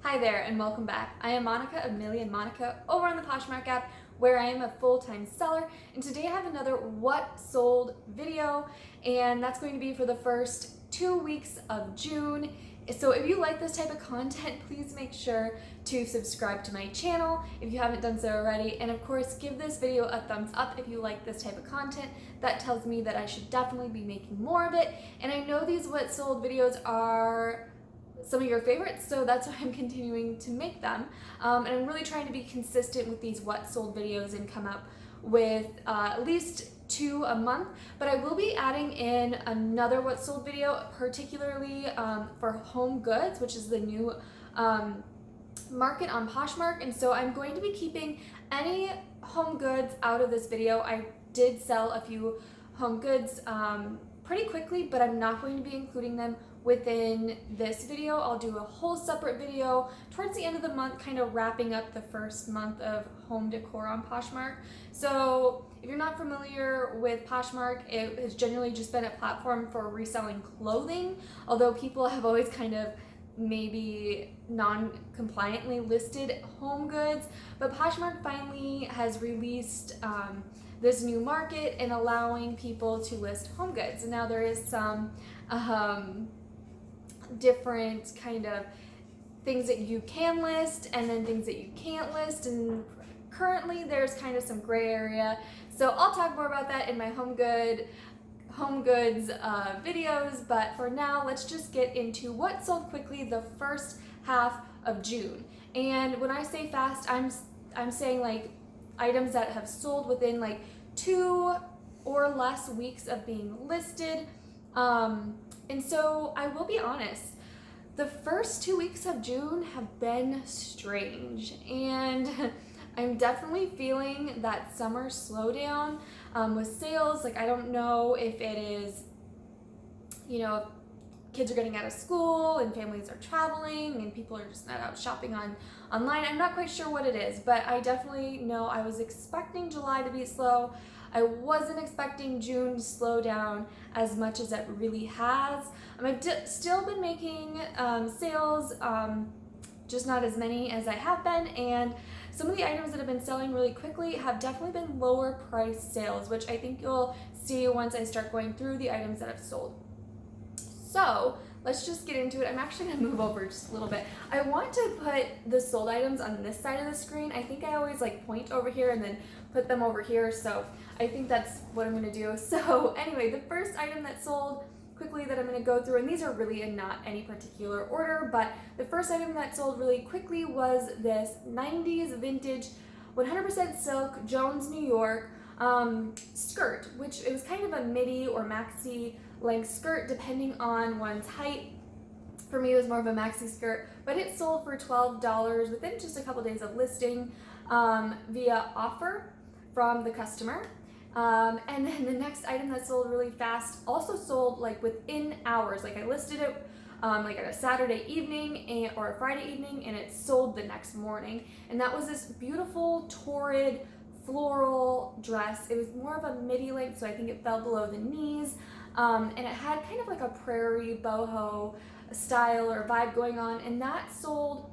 Hi there and welcome back. I am Monica of Millie and Monica over on the Poshmark app where I am a full-time seller, and today I have another what sold video, and that's going to be for the first 2 weeks of June. So if you like this type of content, please make sure to subscribe to my channel if you haven't done so already, and of course give this video a thumbs up if you like this type of content. That tells me that I should definitely be making more of it, and I know these what sold videos are some of your favorites, so that's why I'm continuing to make them. And I'm really trying to be consistent with these what sold videos and come up with at least 2 a month, but I will be adding in another what sold video, particularly for home goods, which is the new market on Poshmark, and so I'm going to be keeping any home goods out of this video. I did sell a few home goods pretty quickly, but I'm not going to be including them within this video. I'll do a whole separate video towards the end of the month, kind of wrapping up the first month of home decor on Poshmark. So if you're not familiar with Poshmark, it has generally just been a platform for reselling clothing, although people have always kind of maybe non-compliantly listed home goods, but Poshmark finally has released this new market and allowing people to list home goods. And now there is some different kind of things that you can list and then things that you can't list, and currently there's kind of some gray area. So I'll talk more about that in my home goods videos, but for now let's just get into what sold quickly the first half of June. And when I say fast, I'm saying like items that have sold within like 2 or less weeks of being listed. And so I will be honest, the first 2 weeks of June have been strange, and I'm definitely feeling that summer slowdown with sales. Like, I don't know if it is, kids are getting out of school and families are traveling and people are just not out shopping online. I'm not quite sure what it is, but I definitely know I was expecting July to be slow. I wasn't expecting June to slow down as much as it really has. I've still been making sales, just not as many as I have been, and some of the items that have been selling really quickly have definitely been lower price sales, which I think you'll see once I start going through the items that have sold. So let's just get into it. I'm actually gonna move over just a little bit. I want to put the sold items on this side of the screen. I think I always like point over here and then put them over here, so I think that's what I'm gonna do. So anyway, the first item that sold quickly that I'm gonna go through, and these are really in not any particular order, but the first item that sold really quickly was this 90s vintage 100% silk Jones, New York skirt, which it was kind of a midi or maxi length skirt depending on one's height. For me, it was more of a maxi skirt, but it sold for $12 within just a couple days of listing via offer from the customer. And then the next item that sold really fast also sold like within hours. Like I listed it like at a Saturday evening or a Friday evening, and it sold the next morning. And that was this beautiful torrid floral dress. It was more of a midi length, so I think it fell below the knees. And it had kind of like a prairie boho style or vibe going on, and that sold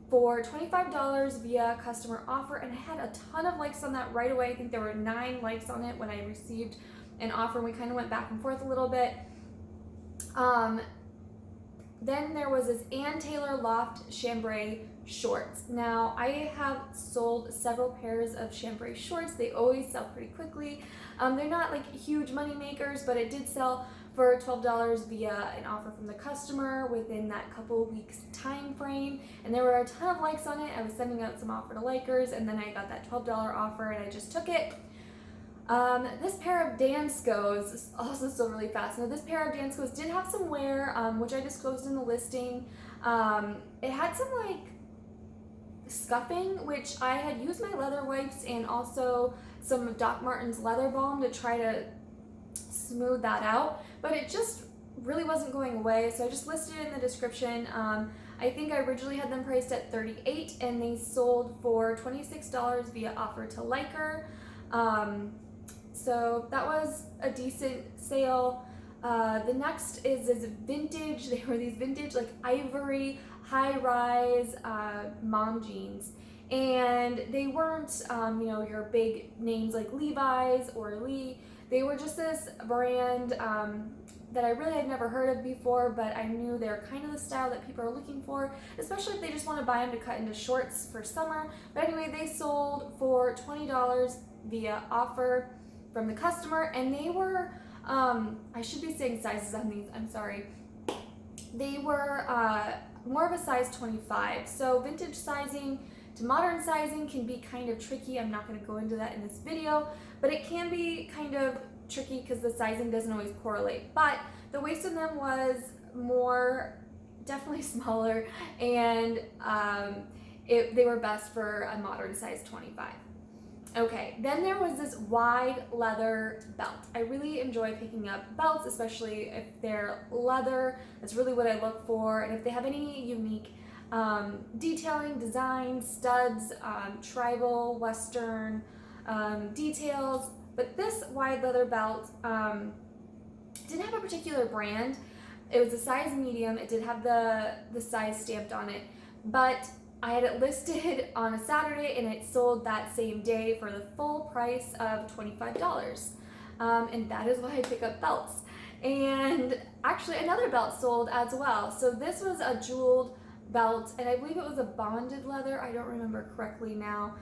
for $25 via customer offer, and I had a ton of likes on that right away. I think there were 9 likes on it when I received an offer, and we kind of went back and forth a little bit. Then there was this Ann Taylor Loft chambray shorts. Now, I have sold several pairs of chambray shorts. They always sell pretty quickly. They're not like huge money makers, but it did sell for $12 via an offer from the customer within that couple weeks time frame, and there were a ton of likes on it. I was sending out some offer to likers, and then I got that $12 offer and I just took it. This pair of Danskos also sold really fast. Now, this pair of Danskos did have some wear, which I disclosed in the listing. It had some like scuffing, which I had used my leather wipes and also some of Doc Martens leather balm to try to smooth that out, but it just really wasn't going away, so I just listed it in the description. I think I originally had them priced at $38, and they sold for $26 via offer to liker. So that was a decent sale. The next is vintage. They were these vintage like ivory high-rise mom jeans. And they weren't, you know, your big names like Levi's or Lee. They were just this brand that I really had never heard of before, but I knew they're kind of the style that people are looking for, especially if they just want to buy them to cut into shorts for summer. But anyway, they sold for $20 via offer from the customer, and they were, I should be saying sizes on these, I'm sorry. They were more of a size 25. So vintage sizing to modern sizing can be kind of tricky. I'm not going to go into that in this video, but it can be kind of tricky because the sizing doesn't always correlate. But the waist of them was more, definitely smaller, and they were best for a modern size 25. Okay, then there was this wide leather belt. I really enjoy picking up belts, especially if they're leather. That's really what I look for. And if they have any unique detailing, design, studs, tribal, western details. But this wide leather belt didn't have a particular brand. It was a size medium. It did have the size stamped on it, but I had it listed on a Saturday and it sold that same day for the full price of $25. And that is why I pick up belts. And actually another belt sold as well. So this was a jeweled belt, and I believe it was a bonded leather. I don't remember correctly now.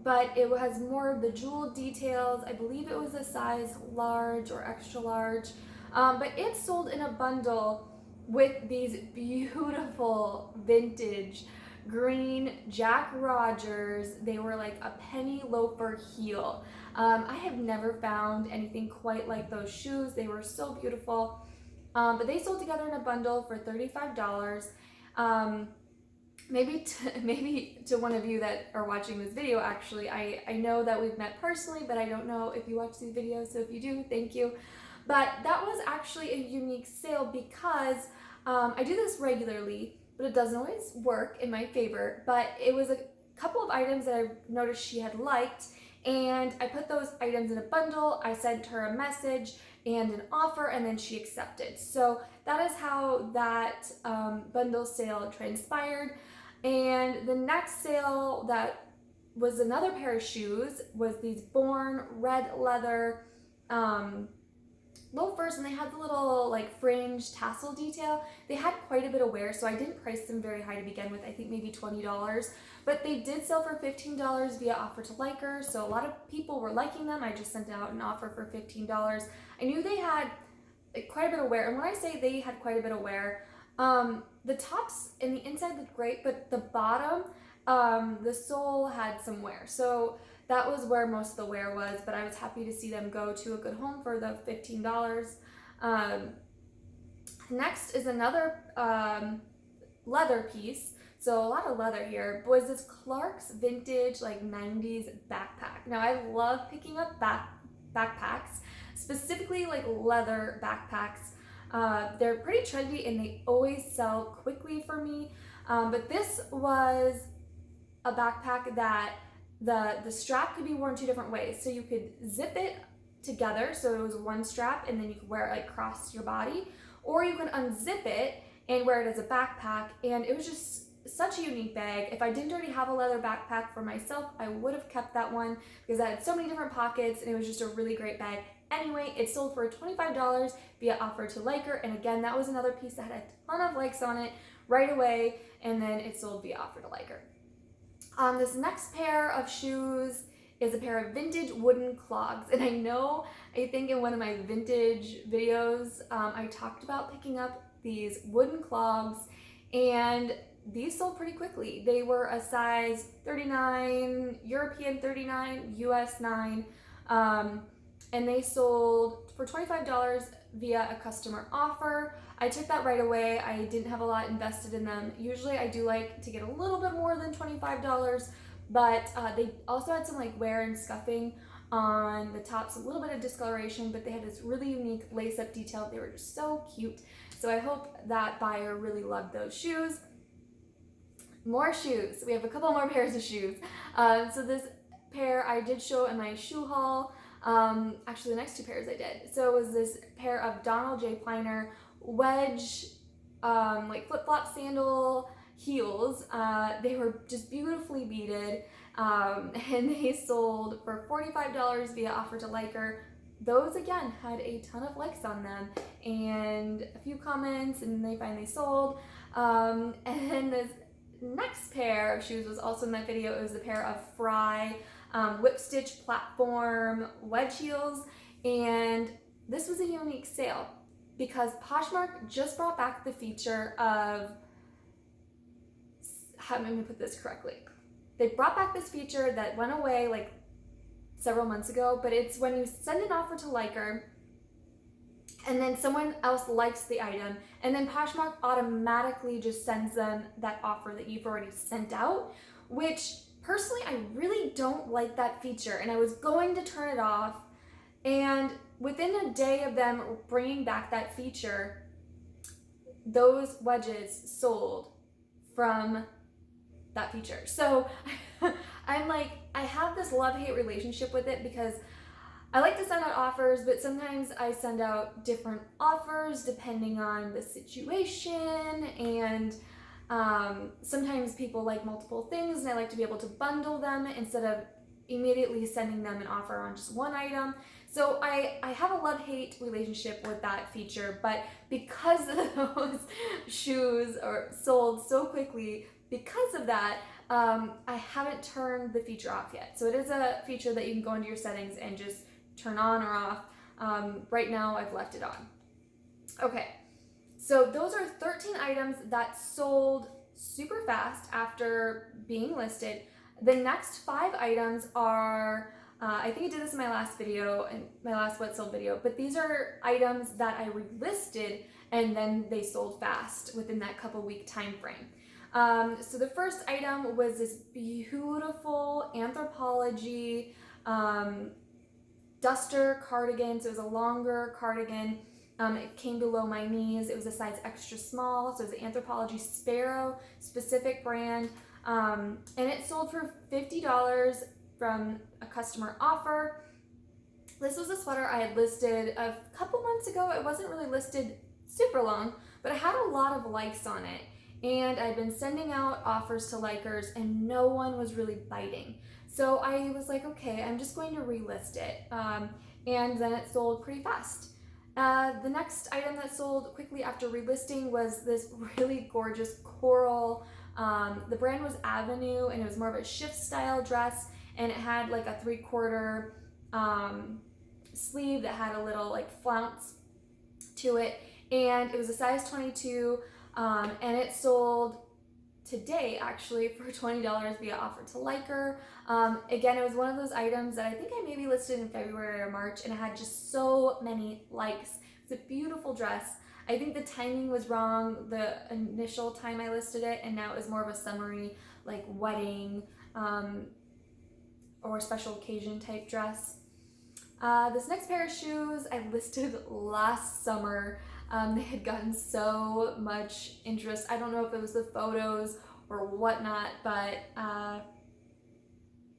But it has more of the jeweled details. I believe it was a size large or extra large. But it sold in a bundle with these beautiful vintage green Jack Rogers. They were like a penny loafer heel. I have never found anything quite like those shoes. They were so beautiful. But they sold together in a bundle for $35. Maybe to one of you that are watching this video, actually, I know that we've met personally, but I don't know if you watch these videos, so if you do, thank you. But that was actually a unique sale because I do this regularly, but it doesn't always work in my favor. But it was a couple of items that I noticed she had liked, and I put those items in a bundle. I sent her a message and an offer, and then she accepted. So that is how that bundle sale transpired. And the next sale that was another pair of shoes was these Born red leather loafers, and they had the little like fringe tassel detail. They had quite a bit of wear, so I didn't price them very high to begin with. I think maybe $20, but they did sell for $15 via offer to liker, so a lot of people were liking them. I just sent out an offer for $15. I knew they had quite a bit of wear, and when I say they had quite a bit of wear, the tops and the inside looked great, but the bottom, the sole had some wear. So that was where most of the wear was, but I was happy to see them go to a good home for the $15. Next is another leather piece. So a lot of leather here. Was this Clark's vintage like 90s backpack. Now I love picking up backpacks, specifically like leather backpacks. They're pretty trendy and they always sell quickly for me. But this was a backpack that the strap could be worn two different ways. So you could zip it together, so it was one strap, and then you could wear it like across your body, or you can unzip it and wear it as a backpack. And it was just such a unique bag. If I didn't already have a leather backpack for myself, I would have kept that one because I had so many different pockets and it was just a really great bag. Anyway, it sold for $25 via offer to liker, and again, that was another piece that had a ton of likes on it right away, and then it sold via offer to liker. This next pair of shoes is a pair of vintage wooden clogs, and I think in one of my vintage videos, I talked about picking up these wooden clogs, and these sold pretty quickly. They were a size 39, European 39, US 9, and they sold for $25 via a customer offer. I took that right away. I didn't have a lot invested in them. Usually I do like to get a little bit more than $25, but they also had some like wear and scuffing on the tops, a little bit of discoloration, but they had this really unique lace-up detail. They were just so cute. So I hope that buyer really loved those shoes. More shoes. We have a couple more pairs of shoes. So this pair I did show in my shoe haul. Actually, the next two pairs I did. So it was this pair of Donald J. Pliner wedge like flip-flop sandal heels. They were just beautifully beaded, and they sold for $45 via offer to liker. Those again had a ton of likes on them and a few comments, and they finally sold. And then this next pair of shoes was also in that video. It was a pair of Fry whip stitch platform wedge heels, and this was a unique sale because Poshmark just brought back the feature of, how am I going to put this correctly? They brought back this feature that went away like several months ago, but it's when you send an offer to liker and then someone else likes the item, and then Poshmark automatically just sends them that offer that you've already sent out, which personally I really don't like that feature, and I was going to turn it off, and within a day of them bringing back that feature, those wedges sold from that feature. So I'm like, I have this love-hate relationship with it because I like to send out offers, but sometimes I send out different offers depending on the situation, and sometimes people like multiple things, and I like to be able to bundle them instead of immediately sending them an offer on just one item. So I have a love-hate relationship with that feature, but because those shoes are sold so quickly, because of that, I haven't turned the feature off yet. So it is a feature that you can go into your settings and just turn on or off. Right now I've left it on. Okay, so those are 13 items that sold super fast after being listed. The next 5 items are, I think I did this in my last video, in my last what sold video, but these are items that I relisted and then they sold fast within that couple week time frame. So the first item was this beautiful Anthropologie duster cardigan. So it was a longer cardigan. It came below my knees. It was a size extra small. So it was an Anthropologie Sparrow specific brand. And it sold for $50 from a customer offer. This was a sweater I had listed a couple months ago. It wasn't really listed super long, but I had a lot of likes on it. And I'd been sending out offers to likers and no one was really biting. So I was like, okay, I'm just going to relist it. And then it sold pretty fast. The next item that sold quickly after relisting was this really gorgeous coral. The brand was Avenue, and it was more of a shift style dress, and it had like a 3/4 sleeve that had a little like flounce to it, and it was a size 22, and it sold today actually for $20 via offer to liker. Again, it was one of those items that I think I maybe listed in February or March, and it had just so many likes. It's a beautiful dress. I think the timing was wrong the initial time I listed it, and now it was more of a summery, like wedding or special occasion type dress. This next pair of shoes I listed last summer. They had gotten so much interest. I don't know if it was the photos or whatnot, but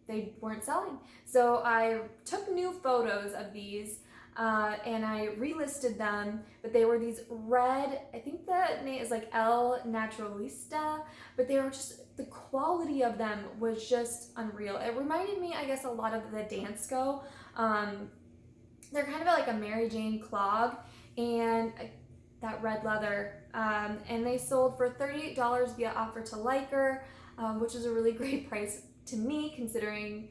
they weren't selling. So I took new photos of these and I relisted them, but they were these red, I think the name is like El Naturalista, but they were just, the quality of them was just unreal. It reminded me, I guess, a lot of the Dansko. They're kind of like a Mary Jane clog, and that red leather, and they sold for $38 via offer to liker, which is a really great price to me considering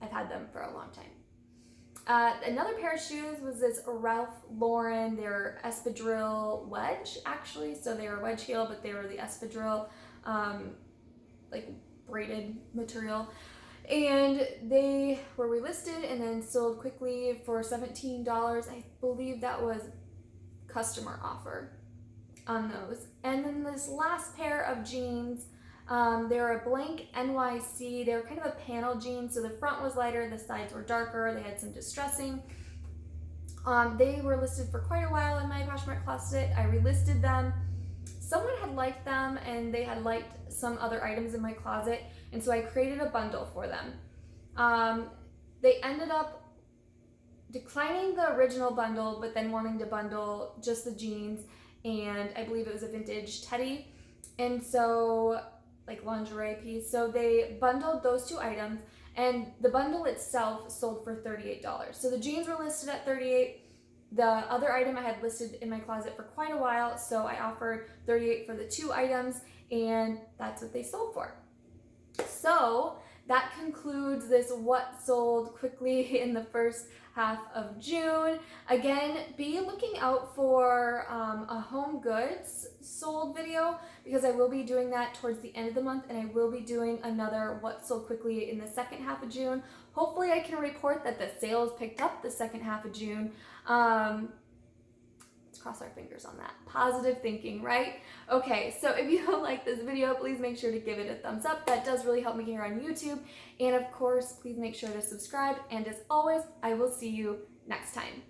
I've had them for a long time. Another pair of shoes was this Ralph Lauren. They were espadrille wedge, actually, so they were wedge heel, but they were the espadrille like braided material, and they were relisted and then sold quickly for $17. I believe that was customer offer on those. And then this last pair of jeans, they were a blank NYC. They were kind of a panel jean, so the front was lighter, the sides were darker, they had some distressing. They were listed for quite a while in my Poshmark closet. I relisted them. Someone had liked them and they had liked some other items in my closet, and so I created a bundle for them. They ended up declining the original bundle, but then wanting to bundle just the jeans, and I believe it was a vintage teddy. And so, like lingerie piece. So they bundled those two items, and the bundle itself sold for $38. So the jeans were listed at $38. The other item I had listed in my closet for quite a while, so I offered $38 for the two items, and that's what they sold for. So that concludes this what sold quickly in the first half of June. Again, be looking out for a home goods sold video, because I will be doing that towards the end of the month, and I will be doing another what sold quickly in the second half of June. Hopefully I can report that the sales picked up the second half of June. Let's cross our fingers on that. Positive thinking, right? Okay, so if you like this video, please make sure to give it a thumbs up. That does really help me here on YouTube. And of course, please make sure to subscribe. And as always, I will see you next time.